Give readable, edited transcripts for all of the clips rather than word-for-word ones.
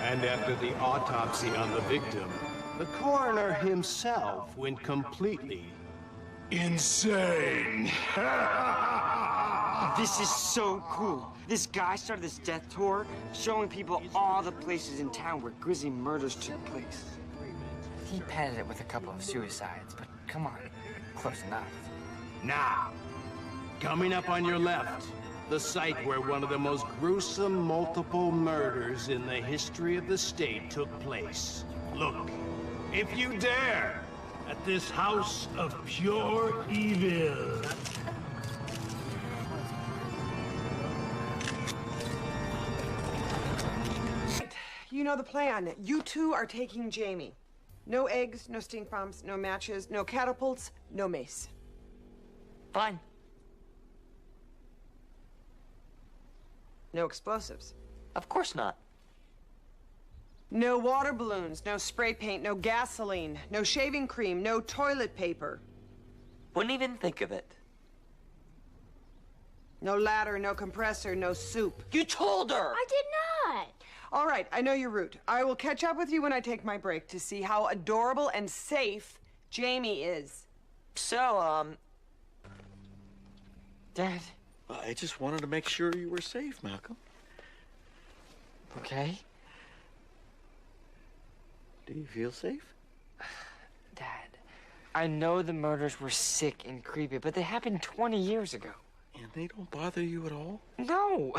And after the autopsy on the victim, the coroner himself went completely insane. This is so cool. This guy started this death tour showing people all the places in town where grisly murders took place. He padded it with a couple of suicides, but come on, close enough. Now, coming up on your left, the site where one of the most gruesome multiple murders in the history of the state took place. Look, if you dare, at this house of pure evil. You know the plan. You two are taking Jamie. No eggs, no stink bombs, no matches, no catapults, no mace. Fine. No explosives. Of course not. No water balloons, no spray paint, no gasoline, no shaving cream, no toilet paper. Wouldn't even think of it. No ladder, no compressor, no soup. You told her! I did not. All right, I know your route. I will catch up with you when I take my break to see how adorable and safe Jamie is. So, Dad. I just wanted to make sure you were safe, Malcolm. Okay? Do you feel safe? Dad, I know the murders were sick and creepy, but they happened 20 years ago. And they don't bother you at all? No!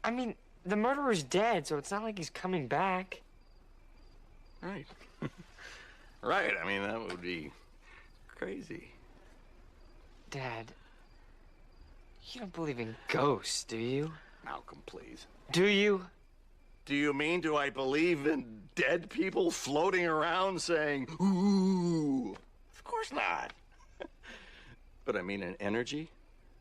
I mean, the murderer's dead, so it's not like he's coming back. Right. Right, I mean, that would be crazy. Dad, you don't believe in ghosts, do you? Malcolm, please. Do you? Do you mean, do I believe in dead people floating around saying, ooh? Of course not. But I mean an energy,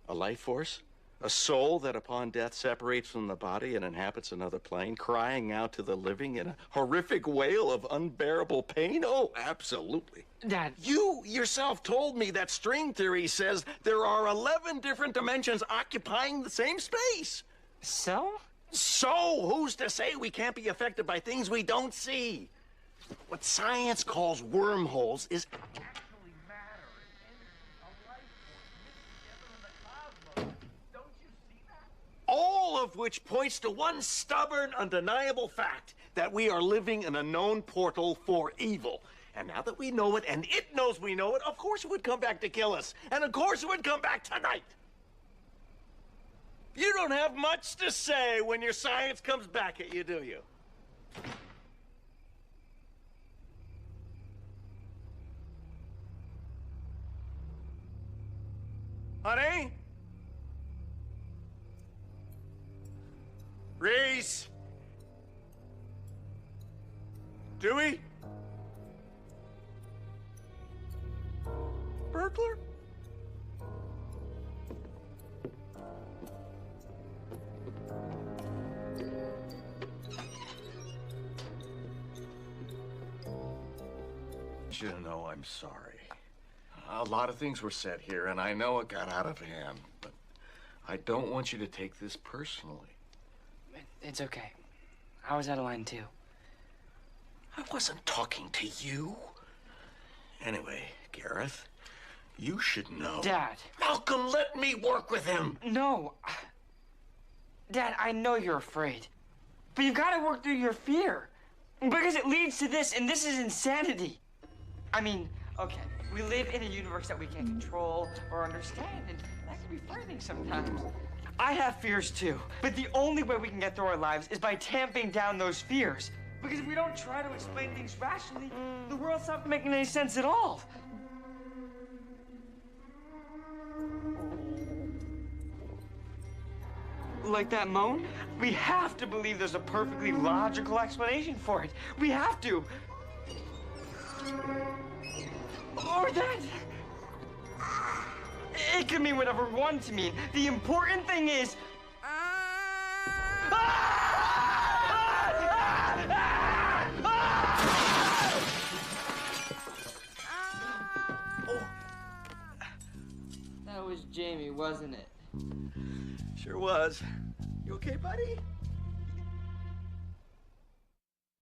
a life force, a soul that upon death separates from the body and inhabits another plane, crying out to the living in a horrific wail of unbearable pain? Oh, absolutely. Dad. You yourself told me that string theory says there are 11 different dimensions occupying the same space. So? So, who's to say we can't be affected by things we don't see? What science calls wormholes is actually matter and energy, a life force mixed together in the cosmos. Don't you see that? All of which points to one stubborn, undeniable fact, that we are living in a known portal for evil. And now that we know it, and it knows we know it, of course it would come back to kill us. And of course it would come back tonight. You don't have much to say when your science comes back at you, do you? Honey? Reese? Dewey? Burglar? You to know I'm sorry. A lot of things were said here, and I know it got out of hand, but I don't want you to take this personally. It's okay. I was out of line, too. I wasn't talking to you. Anyway, Gareth, you should know. Dad. Malcolm, let me work with him. No. Dad, I know you're afraid. But you've got to work through your fear. Because it leads to this, and this is insanity. I mean, okay, we live in a universe that we can't control or understand, and that can be frightening sometimes. I have fears too, but the only way we can get through our lives is by tamping down those fears. Because if we don't try to explain things rationally, the world stops making any sense at all. Like that moan? We have to believe there's a perfectly logical explanation for it. We have to. Or that. It can mean whatever we want it to mean. The important thing is. That was Jamie, wasn't it? Sure was. You okay, buddy?